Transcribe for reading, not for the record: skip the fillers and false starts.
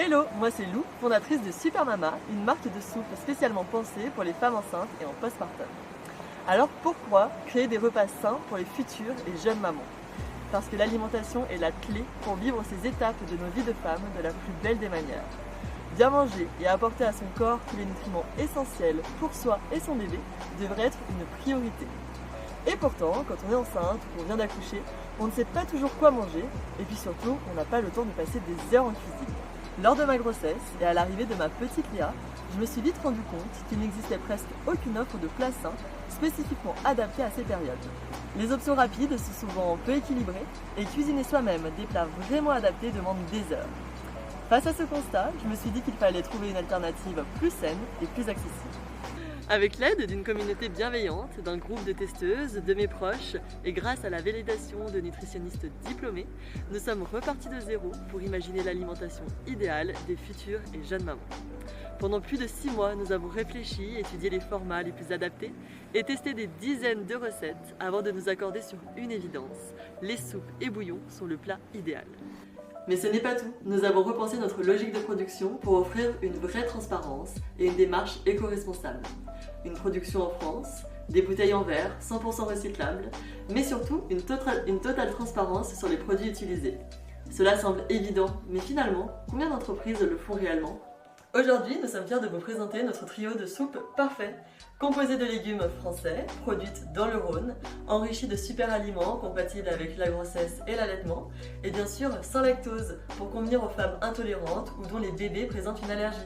Hello, moi c'est Lou, fondatrice de Super Mama, une marque de soupe spécialement pensée pour les femmes enceintes et en postpartum. Alors pourquoi créer des repas sains pour les futures et jeunes mamans? Parce que l'alimentation est la clé pour vivre ces étapes de nos vies de femmes de la plus belle des manières. Bien manger et apporter à son corps tous les nutriments essentiels pour soi et son bébé devrait être une priorité. Et pourtant, quand on est enceinte ou qu'on vient d'accoucher, on ne sait pas toujours quoi manger et puis surtout, on n'a pas le temps de passer des heures en cuisine. Lors de ma grossesse et à l'arrivée de ma petite Léa, je me suis vite rendu compte qu'il n'existait presque aucune offre de plats sains spécifiquement adaptés à ces périodes. Les options rapides sont souvent peu équilibrées et cuisiner soi-même des plats vraiment adaptés demande des heures. Face à ce constat, je me suis dit qu'il fallait trouver une alternative plus saine et plus accessible. Avec l'aide d'une communauté bienveillante, d'un groupe de testeuses, de mes proches et grâce à la validation de nutritionnistes diplômés, nous sommes repartis de zéro pour imaginer l'alimentation idéale des futures et jeunes mamans. Pendant plus de 6 mois, nous avons réfléchi, étudié les formats les plus adaptés et testé des dizaines de recettes avant de nous accorder sur une évidence. Les soupes et bouillons sont le plat idéal. Mais ce n'est pas tout. Nous avons repensé notre logique de production pour offrir une vraie transparence et une démarche éco-responsable. Une production en France, des bouteilles en verre 100% recyclables, mais surtout une totale transparence sur les produits utilisés. Cela semble évident, mais finalement, combien d'entreprises le font réellement? Aujourd'hui, nous sommes fiers de vous présenter notre trio de soupes parfait, composé de légumes français, produites dans le Rhône, enrichis de super aliments compatibles avec la grossesse et l'allaitement, et bien sûr sans lactose, pour convenir aux femmes intolérantes ou dont les bébés présentent une allergie.